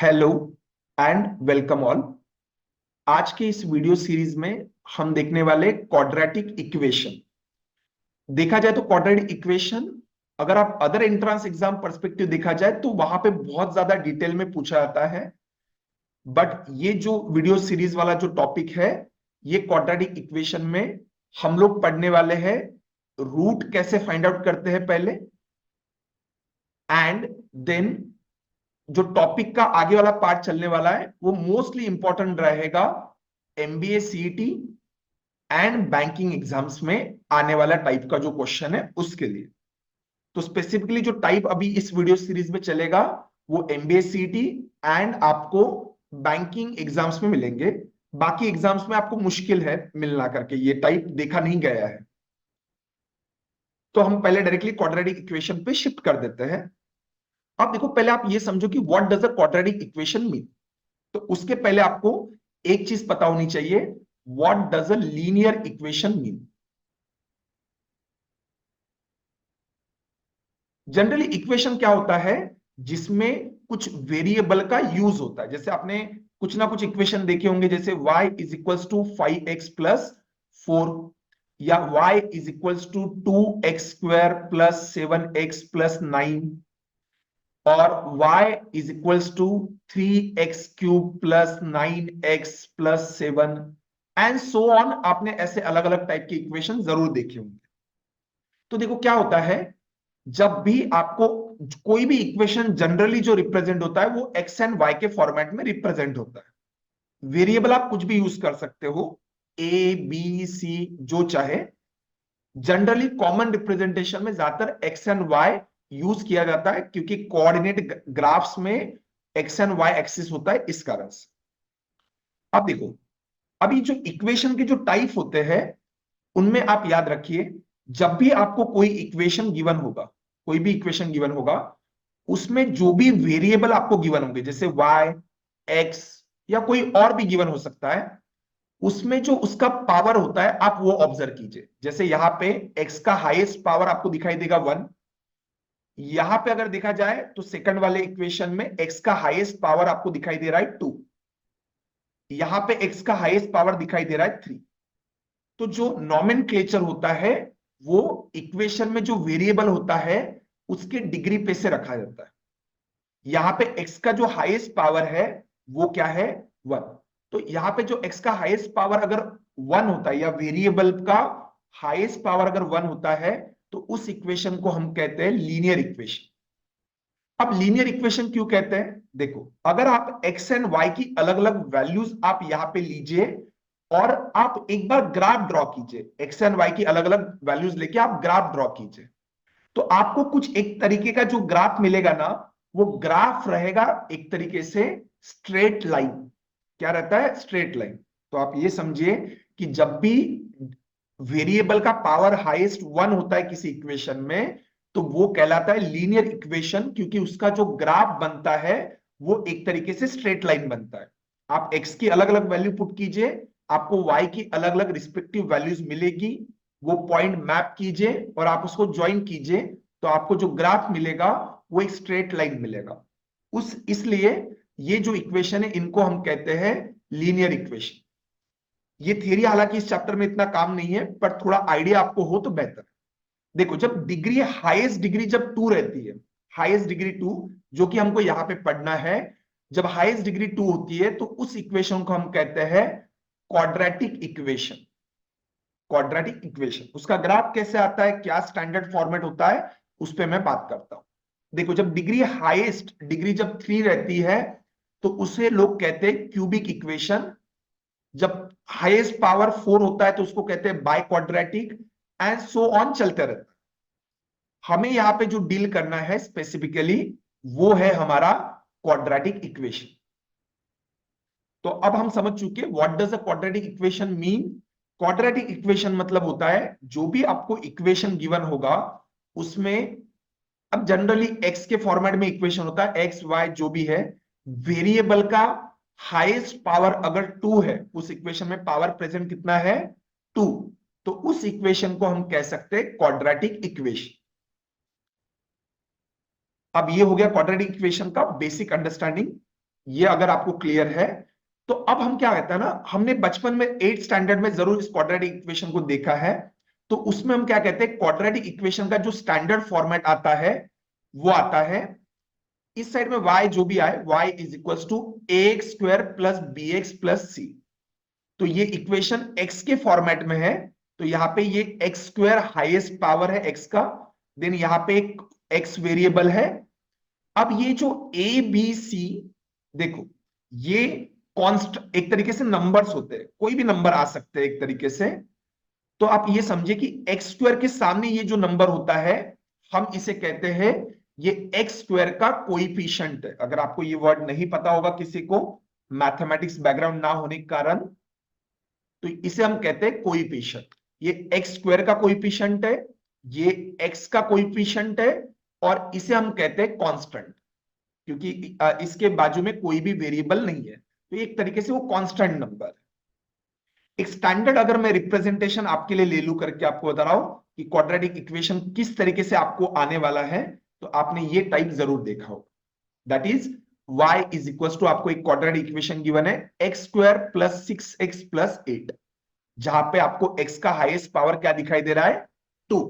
Hello and welcome all. आज के इस वीडियो सीरीज में हम देखने वाले क्वाड्रेटिक इक्वेशन। देखा जाए तो क्वाड्रेटिक इक्वेशन अगर आप अदर एंट्रेंस एग्जाम पर्सपेक्टिव देखा जाए तो वहां पे बहुत ज्यादा डिटेल में पूछा जाता है। बट ये जो वीडियो सीरीज वाला जो टॉपिक है, ये क्वाड्रेटिक इक्वेशन में हम लोग पढ़ने वाले हैं रूट कैसे फाइंड आउट करते हैं पहले, एंड देन जो टॉपिक का आगे वाला पार्ट चलने वाला है वो मोस्टली इंपॉर्टेंट रहेगा MBA CET and banking exams में आने वाला टाइप का जो क्वेश्चन है उसके लिए। तो स्पेसिफिकली जो टाइप अभी इस वीडियो सीरीज में चलेगा वो एमबीए सीईटी एंड आपको बैंकिंग एग्जाम्स में मिलेंगे। बाकी एग्जाम्स में आपको मुश्किल है मिलना करके, ये टाइप देखा नहीं गया है। तो हम पहले डायरेक्टली क्वाड्रेटिक इक्वेशन पे शिफ्ट कर देते हैं। अब देखो, पहले आप ये समझो कि what does a quadratic equation mean. तो उसके पहले आपको एक चीज पता होनी चाहिए, what does a linear equation mean. Generally equation क्या होता है, जिसमें कुछ वेरिएबल का यूज होता है। जैसे आपने कुछ ना कुछ इक्वेशन देखे होंगे, जैसे y is equals to 5x plus 4, या y is equals to 2x square plus 7x plus 9, और y is equals to 3x cube plus 9x plus 7 and so on. आपने ऐसे अलग अलग टाइप के इक्वेशन जरूर देखे होंगे। तो देखो क्या होता है, जब भी आपको कोई भी इक्वेशन जनरली जो रिप्रेजेंट होता है वो एक्स एंड वाई के फॉर्मेट में रिप्रेजेंट होता है। वेरिएबल आप कुछ भी यूज कर सकते हो, ए बी सी जो चाहे। जनरली कॉमन रिप्रेजेंटेशन में ज्यादातर एक्स एंड वाई यूज किया जाता है, क्योंकि कोऑर्डिनेट ग्राफ्स में एक्स एंड वाई एक्सिस होता है, इस कारण से। अब देखो, अभी जो इक्वेशन के जो टाइप होते हैं उनमें आप याद रखिए, जब भी आपको कोई इक्वेशन गिवन होगा, कोई भी इक्वेशन गिवन होगा, उसमें जो भी वेरिएबल आपको गिवन होंगे, जैसे y x या कोई और भी गिवन हो सकता है, उसमें जो उसका पावर होता है आप वो ऑब्जर्व कीजिए। जैसे यहां पे x का हाईएस्ट पावर आपको दिखाई देगा 1। यहां पे अगर देखा जाए तो सेकंड वाले इक्वेशन में x का हाईएस्ट पावर आपको दिखाई दे रहा है 2, यहां पे x का हाईएस्ट पावर दिखाई दे रहा है 3। तो जो नॉमेनक्लेचर होता है वो इक्वेशन में जो वेरिएबल होता है उसके डिग्री पे से रखा जाता है। यहां पे x का जो हाईएस्ट पावर है वो क्या है, 1। तो यहां पे जो x का हाईएस्ट पावर अगर 1 होता है, या वेरिएबल का हाईएस्ट पावर अगर 1 होता है, तो उस इक्वेशन को हम कहते हैं लीनियर इक्वेशन। अब लीनियर इक्वेशन क्यों कहते हैं, देखो, अगर आप x एंड y की अलग अलग वैल्यूज आप यहां पे लीजिए और आप एक बार ग्राफ ड्रॉ कीजिए, x एंड y की अलग अलग वैल्यूज लेके आप ग्राफ ड्रॉ कीजिए, तो आपको कुछ एक तरीके का जो ग्राफ मिलेगा ना, वो ग्राफ रहेगा एक तरीके से स्ट्रेट लाइन। क्या रहता है, स्ट्रेट लाइन। तो आप ये समझिए कि जब भी वेरिएबल का पावर हाईएस्ट 1 होता है किसी इक्वेशन में, तो वो कहलाता है लीनियर इक्वेशन, क्योंकि उसका जो ग्राफ बनता है वो एक तरीके से स्ट्रेट लाइन बनता है। आप x की अलग अलग वैल्यू पुट कीजिए, आपको y की अलग अलग रिस्पेक्टिव वैल्यूज मिलेगी, वो पॉइंट मैप कीजिए और आप उसको ज्वाइन कीजिए, तो आपको जो ग्राफ मिलेगा वो एक स्ट्रेट लाइन मिलेगा। उस इसलिए ये जो इक्वेशन है इनको हम कहते हैं लीनियर इक्वेशन। ये थियरी हालांकि इस चैप्टर में इतना काम नहीं है, पर थोड़ा आइडिया आपको हो तो बेहतर है। देखो, जब डिग्री हाईएस्ट डिग्री जब 2 रहती है, हाईएस्ट डिग्री 2, जो कि हमको यहां पे पढ़ना है, जब हाईएस्ट डिग्री 2 होती है तो उस इक्वेशन को हम कहते हैं क्वाड्रेटिक इक्वेशन। क्वाड्रेटिक इक्वेशन, उसका ग्राफ कैसे आता है, क्या स्टैंडर्ड फॉर्मेट होता है, उस पर मैं बात करता हूं। देखो, जब डिग्री हाईएस्ट डिग्री जब 3 रहती है तो उसे लोग कहते हैं क्यूबिक इक्वेशन। जब हाईएस्ट पावर 4 होता है तो उसको कहते हैं by quadratic, and so on चलते रहता है। हमें यहां पे जो डील करना है स्पेसिफिकली वो है हमारा क्वाड्रेटिक इक्वेशन। तो अब हम समझ चुके what does a quadratic equation mean. Quadratic equation मतलब होता है जो भी आपको इक्वेशन गिवन होगा उसमें, अब जनरली एक्स के फॉर्मेट में इक्वेशन होता है, एक्स वाई जो भी है, वेरिएबल का हाईएस्ट पावर अगर 2 है, उस इक्वेशन में पावर प्रेजेंट कितना है, 2, तो उस इक्वेशन को हम कह सकते हैं क्वाड्रेटिक इक्वेशन। अब ये हो गया क्वाड्रेटिक इक्वेशन का बेसिक अंडरस्टैंडिंग। ये अगर आपको क्लियर है तो अब हम क्या कहते हैं ना, हमने बचपन में 8th स्टैंडर्ड में जरूर इस क्वाड्रेटिक इक्वेशन को देखा है। तो उसमें हम क्या कहते हैं, क्वाड्रेटिक इक्वेशन का जो स्टैंडर्ड फॉर्मेट आता है वो आता है इस साइड में y जो भी आए, y is equal to ax square plus bx plus c। तो ये इक्वेशन x के फॉर्मेट में है, तो यहां पे ये x स्क्वायर हाईएस्ट पावर है x का, देन यहां पे एक x वेरिएबल है। अब ये जो a b c, देखो ये कॉन्स्ट एक तरीके से नंबर्स होते हैं, कोई भी नंबर आ सकते हैं एक तरीके से। तो आप ये समझे कि एक्स स्क्वायर के सामने ये जो नंबर होता है हम इसे कहते हैं, ये एक्स स्क्वायर का कोइफिशिएंट है। अगर आपको ये वर्ड नहीं पता होगा किसी को, मैथमेटिक्स बैकग्राउंड ना होने के कारण, तो इसे हम कहते हैं कोइफिशिएंट। ये एक्स स्क्वायर का कोइफिशिएंट है, ये एक्स का कोइफिशिएंट है, और इसे हम कहते हैं कांस्टेंट, क्योंकि इसके बाजू में कोई भी वेरिएबल नहीं है, तो एक तरीके से वो कांस्टेंट नंबर है। एक स्टैंडर्ड अगर मैं रिप्रेजेंटेशन आपके लिए ले लूं करके आपको बता रहा हूं कि क्वाड्रेटिक इक्वेशन किस तरीके से आपको आने वाला है, तो आपने ये टाइप जरूर देखा हो। That is y is equal to, आपको एक क्वाड्रेटिक इक्वेशन गिवन है x square plus 6x plus 8, जहां पे आपको x का हाईएस्ट पावर क्या दिखाई दे रहा है, 2।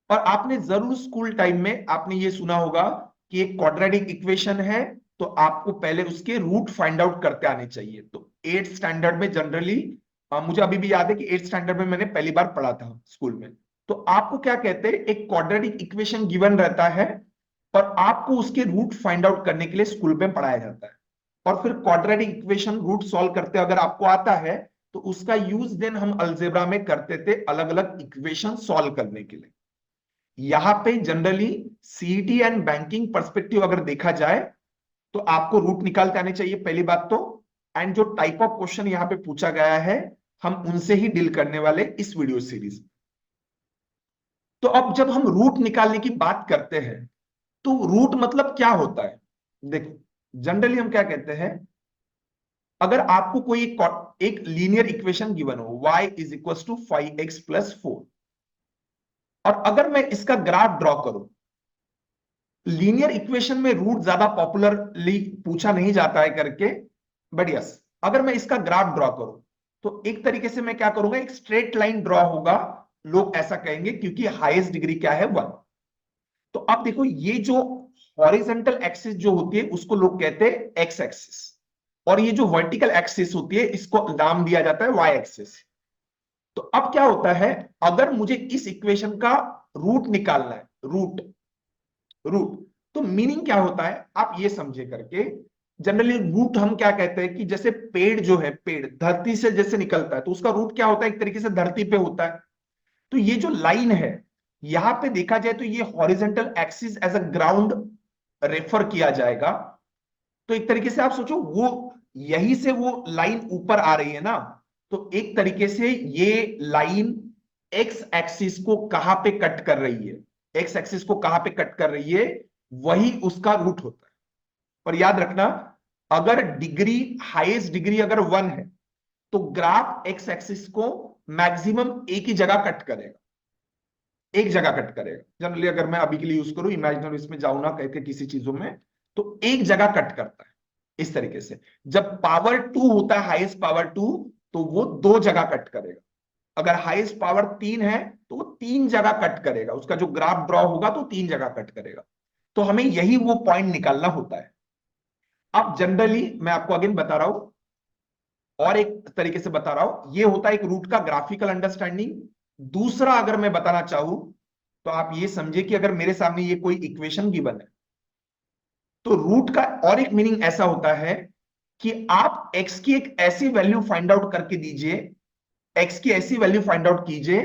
और आपने जरूर स्कूल टाइम में आपने ये सुना होगा कि एक क्वाड्रेटिक इक्वेशन है तो आपको पहले उसके रूट फाइंड आउट करते आने चाहिए। तो 8th स्टैंडर्ड में जनरली, मुझे अभी भी याद है कि 8th स्टैंडर्ड में मैंने पहली बार पढ़ा था स्कूल में। तो आपको क्या कहते हैं, एक क्वाड्रेटिक इक्वेशन गिवन रहता है और आपको उसके रूट फाइंड आउट करने के लिए स्कूल में पढ़ाया जाता है। और फिर क्वाड्रेटिक इक्वेशन रूट सॉल्व करते अगर आपको आता है तो उसका यूज देन हम अलजेब्रा में करते थे अलग अलग इक्वेशन सॉल्व करने के लिए। यहां पे generally CET and banking perspective अगर देखा जाए तो आपको रूट निकालते आने चाहिए पहली बात तो। एंड जो टाइप ऑफ क्वेश्चन यहां पे पूछा गया है हम उनसे ही डील करने वाले इस वीडियो सीरीज में। तो अब जब हम रूट निकालने की बात करते हैं तो रूट मतलब क्या होता है, देखो जनरली हम क्या कहते हैं, अगर आपको कोई एक लीनियर इक्वेशन गिवन हो y is equal to 5x plus 4, और अगर मैं इसका ग्राफ ड्रॉ करूं, लीनियर इक्वेशन में रूट ज्यादा पॉपुलरली पूछा नहीं जाता है करके, बट यस अगर मैं इसका ग्राफ ड्रॉ करूं तो एक तरीके से मैं क्या करूंगा, एक स्ट्रेट लाइन ड्रॉ होगा, लोग ऐसा कहेंगे क्योंकि हाईएस्ट डिग्री क्या है 1। तो अब देखो ये जो हॉरिजेंटल एक्सिस जो होती है उसको लोग कहते हैं एक्स एक्सिस, और ये जो वर्टिकल एक्सिस होती है इसको नाम दिया जाता है वाई एक्सिस। तो अब क्या होता है, अगर मुझे इस इक्वेशन का रूट निकालना है, रूट रूट तो मीनिंग क्या होता है आप ये समझे करके, जनरली रूट हम क्या कहते हैं कि जैसे पेड़ जो है, पेड़ धरती से जैसे निकलता है तो उसका रूट क्या होता है, एक तरीके से धरती पे होता है। तो ये जो लाइन है यहां पे देखा जाए तो ये horizontal axis as a ground refer किया जाएगा। तो एक तरीके से आप सोचो वो यहीं से वो लाइन ऊपर आ रही है ना, तो एक तरीके से ये लाइन एक्स एक्सिस को कहां पे कट कर रही है, एक्स एक्सिस को कहां पे कट कर रही है, वही उसका रूट होता है। पर याद रखना, अगर डिग्री हाईएस्ट डिग्री अगर 1 है तो ग्राफ एक्स एक्सिस को मैक्सिमम एक ही जगह कट करेगा, एक जगह कट करेगा। जनरली अगर मैं अभी के लिए यूज करूं, इमेजिनरी इसमें जाऊं ना कहकर किसी चीजों में, तो एक जगह कट करता है इस तरीके से। जब पावर 2 होता है, हाईएस्ट पावर 2, तो वो 2 जगह कट करेगा। अगर हाईएस्ट पावर 3 है तो वो 3 जगह कट करेगा, उसका जो ग्राफ ड्रॉ होगा तो 3 जगह कट करेगा। तो हमें यही वो पॉइंट निकालना होता है। अब जनरली मैं आपको अगेन बता रहा हूं, और एक तरीके से बता रहा हूं, ये होता है एक रूट का ग्राफिकल अंडरस्टैंडिंग। दूसरा अगर मैं बताना चाहूं तो आप ये समझे कि अगर मेरे सामने ये कोई इक्वेशन गिवन है तो रूट का और एक मीनिंग ऐसा होता है कि आप x की एक ऐसी वैल्यू फाइंड आउट करके दीजिए, x की ऐसी वैल्यू फाइंड आउट कीजिए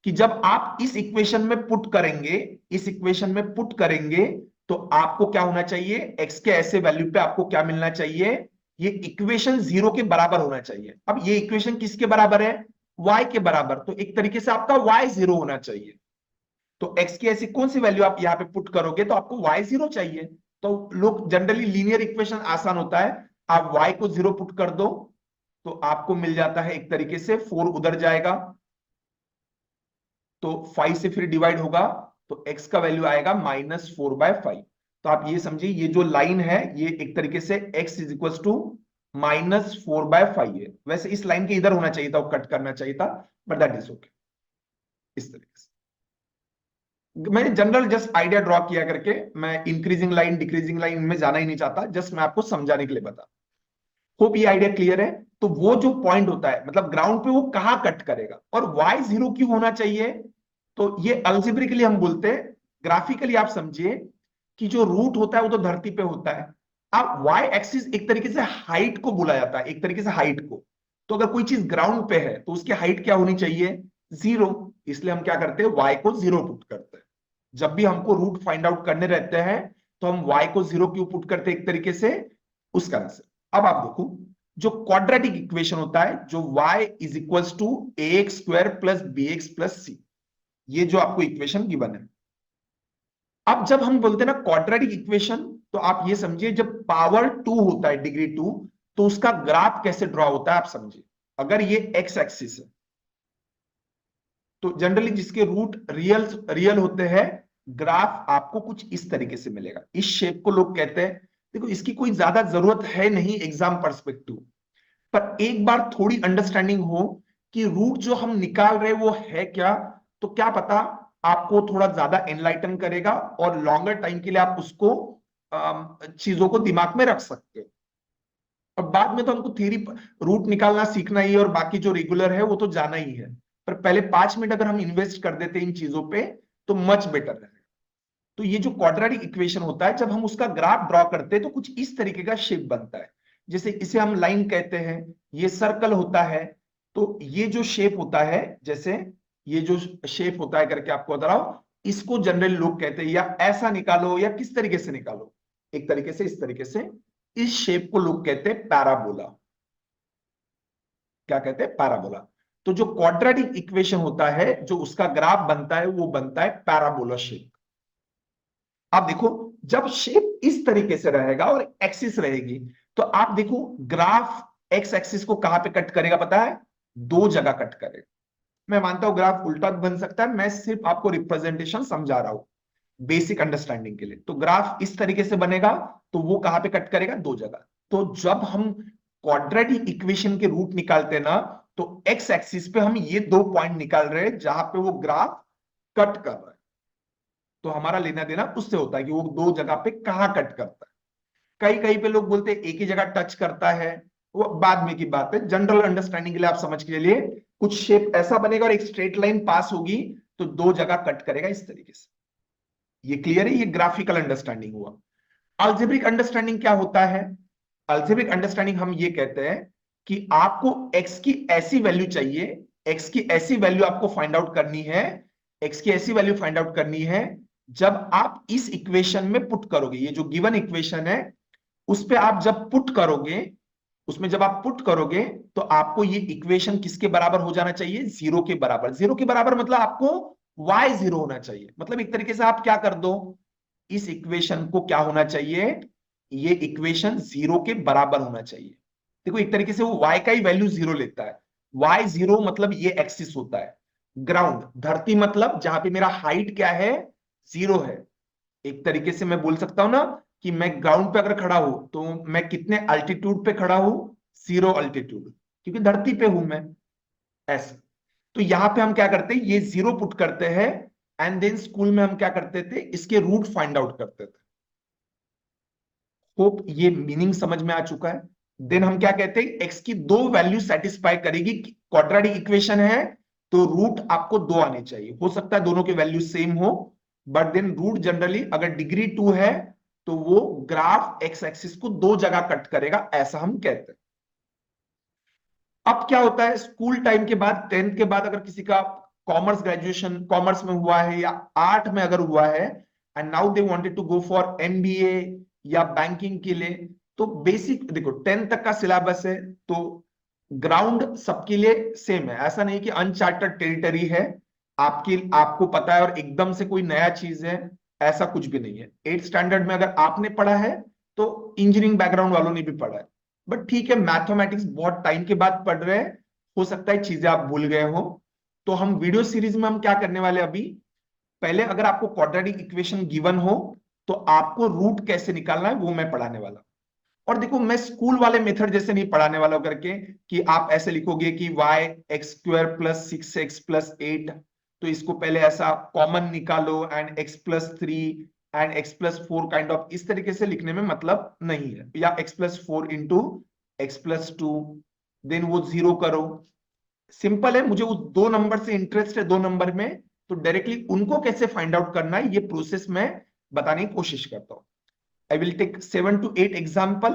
कि जब आप इस इक्वेशन में पुट करेंगे, इस इक्वेशन में पुट करेंगे तो आपको क्या होना चाहिए, x के ऐसे वैल्यू पे आपको क्या मिलना चाहिए, ये इक्वेशन 0 के बराबर होना चाहिए। अब ये इक्वेशन किसके बराबर है, y के बराबर, तो एक तरीके से आपका y 0 होना चाहिए। तो x की ऐसी कौन सी वैल्यू आप यहां पे पुट करोगे तो आपको y 0 चाहिए। तो लोग जनरली लीनियर इक्वेशन आसान होता है, आप y को 0 पुट कर दो तो आपको मिल जाता है एक तरीके से 4 उधर जाएगा, तो 5 से फिर डिवाइड होगा तो x का वैल्यू आएगा -4/5। तो आप ये समझिए, ये जो लाइन है ये एक तरीके से x इज इक्वल टू -4/5 है। वैसे इस लाइन के इधर होना चाहिए था, वो कट करना चाहिए था, बट दैट इज ओके। इस तरीके से मैंने जनरल जस्ट आइडिया ड्रॉ किया करके, मैं इंक्रीजिंग लाइन डिक्रीजिंग लाइन में जाना ही नहीं चाहता, जस्ट मैं आपको समझाने के लिए बता। होप ये आइडिया क्लियर है। तो वो जो पॉइंट होता है, मतलब ग्राउंड पे वो कहां कट करेगा, और y 0 क्यों होना चाहिए, तो ये अल्जेब्रिकली हम बोलते हैं। ग्राफिकली आप समझिए कि जो रूट होता है वो तो धरती पे होता है। अब y एक्सिस एक तरीके से हाइट को बोला जाता है, एक तरीके से हाइट को। तो अगर कोई चीज ग्राउंड पे है तो उसकी हाइट क्या होनी चाहिए, 0। इसलिए हम क्या करते हैं, y को 0 पुट करते हैं। जब भी हमको रूट फाइंड आउट करने रहते हैं तो हम y को 0 क्यों पुट करते हैं, एक तरीके से उस तरह से। अब आप देखो, जो क्वाड्रेटिक इक्वेशन होता है, जो y is equals to ax² plus bx plus c, ये जो आपको इक्वेशन गिवन है। अब जब हम बोलते हैं ना क्वाड्रेटिक इक्वेशन, तो आप ये समझिए जब पावर 2 होता है, डिग्री 2, तो उसका ग्राफ कैसे ड्रॉ होता है आप समझिए। अगर ये x एक्सिस है, तो जनरली जिसके रूट रियल रियल होते हैं, ग्राफ आपको कुछ इस तरीके से मिलेगा। इस शेप को लोग कहते हैं, देखो इसकी कोई ज्यादा जरूरत है नहीं एग्जाम पर्सपेक्टिव, पर एक बार थोड़ी अंडरस्टैंडिंग हो कि रूट जो हम निकाल रहे वो है क्या, तो क्या पता आपको थोड़ा ज्यादा एनलाइटन करेगा, और लॉन्गर टाइम के लिए आप उसको चीजों को दिमाग में रख सकते हो। और बाद में तो हमको थ्योरी रूट निकालना सीखना ही है, और बाकी जो रेगुलर है वो तो जाना ही है। पर पहले 5 मिनट अगर हम इन्वेस्ट कर देते इन चीजों पे तो मच बेटर रहेगा। तो ये जो क्वाड्रेटिक इक्वेशन होता है, जब हम उसका ग्राफ ड्रॉ करते हैं तो कुछ इस तरीके का शेप बनता है। जैसे इसे हम लाइन कहते हैं, ये सर्कल होता है। तो ये जो शेप होता है, जैसे ये जो शेप होता है करके आपको बता रहा हूं, इसको जनरली लोग कहते हैं, या ऐसा निकालो या किस तरीके से निकालो, एक तरीके से इस तरीके से, इस शेप को लोग कहते हैं पैराबोला। क्या कहते हैं, पैराबोला। तो जो क्वाड्रेटिक इक्वेशन होता है, जो उसका ग्राफ बनता है, वो बनता है पैराबोला शेप। आप देखो, जब शेप इस तरीके से रहेगा और एक्सिस रहेगी, तो आप देखो ग्राफ एक्स एक्सिस को कहां पे कट करेगा पता है, दो जगह कट करेगा। मैं मानता हूं ग्राफ उल्टा भी बन सकता है, मैं सिर्फ आपको रिप्रेजेंटेशन समझा रहा हूं बेसिक अंडरस्टैंडिंग के लिए। तो ग्राफ इस तरीके से बनेगा, तो वो कहां पे कट करेगा, दो जगह। तो जब हम क्वाड्रेटिक इक्वेशन के रूट निकालते हैं ना, तो एक्स एक्सिस पे हम ये दो पॉइंट निकाल रहे हैं जहां पे वो ग्राफ कट कर रहा है। तो हमारा लेना देना उससे होता है कि वो दो जगह पे कहां कट करता है। कई कहीं पे लोग बोलते हैं एक ही जगह टच करता है, वो बाद में की बात है। जनरल अंडरस्टैंडिंग के लिए आप समझ के लिए, कुछ शेप ऐसा बनेगा और एक स्ट्रेट लाइन पास होगी, तो दो जगह कट करेगा इस तरीके से। ये क्लियर है, ये ग्राफिकल अंडरस्टैंडिंग हुआ। अल्जेब्रिक अंडरस्टैंडिंग क्या होता है, अल्जेब्रिक अंडरस्टैंडिंग हम ये कहते हैं कि आपको x की ऐसी वैल्यू चाहिए, x की ऐसी वैल्यू आपको फाइंड आउट करनी है, x की ऐसी वैल्यू फाइंड आउट करनी है, जब आप इस इक्वेशन में पुट करोगे, ये जो गिवन इक्वेशन है उस पे आप जब पुट करोगे, उसमें जब आप पुट करोगे, तो आपको ये इक्वेशन किसके बराबर हो जाना चाहिए, 0 के बराबर। 0 के बराबर मतलब आपको y 0 होना चाहिए। मतलब एक तरीके से आप क्या कर दो, इस इक्वेशन को क्या होना चाहिए, ये इक्वेशन 0 के बराबर होना चाहिए। देखो एक तरीके से वो y का ही वैल्यू 0 लेता है। y 0 मतलब ये एक्सिस होता है, ग्राउंड धरती, मतलब जहां पे मेरा हाइट क्या है, 0 है। एक तरीके से मैं बोल सकता हूं ना कि मैं ग्राउंड पे अगर खड़ा हूं तो मैं कितने अल्टीट्यूड पे खड़ा हूं, 0 अल्टीट्यूड, क्योंकि धरती पे हूं मैं, ऐसे। तो यहां पे हम क्या करते हैं, ये 0 पुट करते हैं, एंड देन स्कूल में हम क्या करते थे, इसके रूट फाइंड आउट करते थे। होप ये मीनिंग समझ में आ चुका है। देन हम क्या कहते हैं, एक्स की दो वैल्यू सेटिस्फाई करेगी, क्वाड्रेटिक इक्वेशन है तो रूट आपको दो आने चाहिए। हो सकता है दोनों के वैल्यू सेम हो, बट देन रूट जनरली अगर डिग्री 2 है तो वो ग्राफ एक्स एक्सिस को दो जगह कट करेगा, ऐसा हम कहते हैं। अब क्या होता है, स्कूल टाइम के बाद, 10th के बाद, अगर किसी का कॉमर्स ग्रेजुएशन कॉमर्स में हुआ है या आर्ट में अगर हुआ है, and now they wanted to go for MBA या बैंकिंग के लिए, तो बेसिक देखो 10th तक का सिलेबस है, तो ग्राउंड सबके लिए सेम है। ऐसा नहीं कि अनचार्टर्ड टेरिटरी है आपकी, आपको पता है और एकदम से कोई नया चीज है, ऐसा कुछ भी नहीं है। 8th स्टैंडर्ड में अगर आपने पढ़ा है तो इंजीनियरिंग बैकग्राउंड वालों ने भी पढ़ा है। बट ठीक है, मैथमेटिक्स बहुत टाइम के बाद पढ़ रहे हैं, हो सकता है चीजें आप भूल गए हो। तो हम वीडियो सीरीज में हम क्या करने वाले अभी, पहले अगर आपको क्वाड्रेटिक इक्वेशन गिवन हो, तो आपको रूट कैसे निकालना है वो मैं पढ़ाने वाला हूं। और देखो मैं स्कूल वाले मेथड जैसे नहीं पढ़ाने वाला हूं करके कि आप ऐसे लिखोगे कि y x square plus 6x plus 8, तो इसको पहले ऐसा कॉमन निकालो and x plus 3 and x plus 4 kind of, इस तरीके से लिखने में मतलब नहीं है। या x plus 4 into x plus 2, then वो जीरो करो। सिंपल है, मुझे उस दो नंबर से इंटरेस्ट है, दो नंबर में, तो डायरेक्टली उनको कैसे फाइंड आउट करना है ये प्रोसेस मैं बताने की कोशिश करता हूं। I will take 7 to 8 example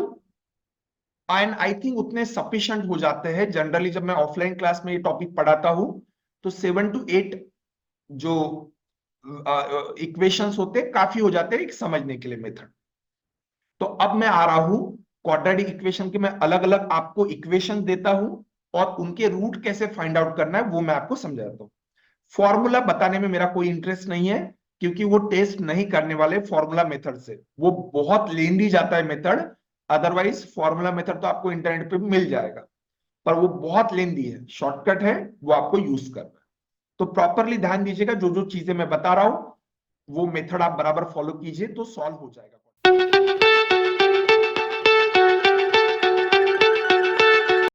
and I think उतने सफिशिएंट हो जाते हैं। जनरली जब मैं ऑफलाइन क्लास में ये टॉपिक पढ़ाता हूं तो 7 to 8 जो इक्वेशंस होते हैं काफी हो जाते हैं एक समझने के लिए मेथड। तो अब मैं आ रहा हूं क्वाड्रेटिक इक्वेशन के, मैं अलग अलग आपको इक्वेशन देता हूं और उनके रूट कैसे फाइंड आउट करना है वो मैं आपको समझाता हूं। फॉर्मूला बताने में मेरा कोई इंटरेस्ट नहीं है क्योंकि वो टेस्ट नहीं करने वाले फॉर्मूला मेथड से, वो बहुत लेंदी जाता है मेथड। अदरवाइज फॉर्मूला मेथड तो आपको इंटरनेट पे मिल जाएगा, पर वो बहुत लेंदी है, शॉर्टकट है, वो आपको यूज करना है। तो प्रॉपरली ध्यान दीजिएगा, जो जो चीजें मैं बता रहा हूं वो मेथड आप बराबर फॉलो कीजिए तो सॉल्व हो जाएगा।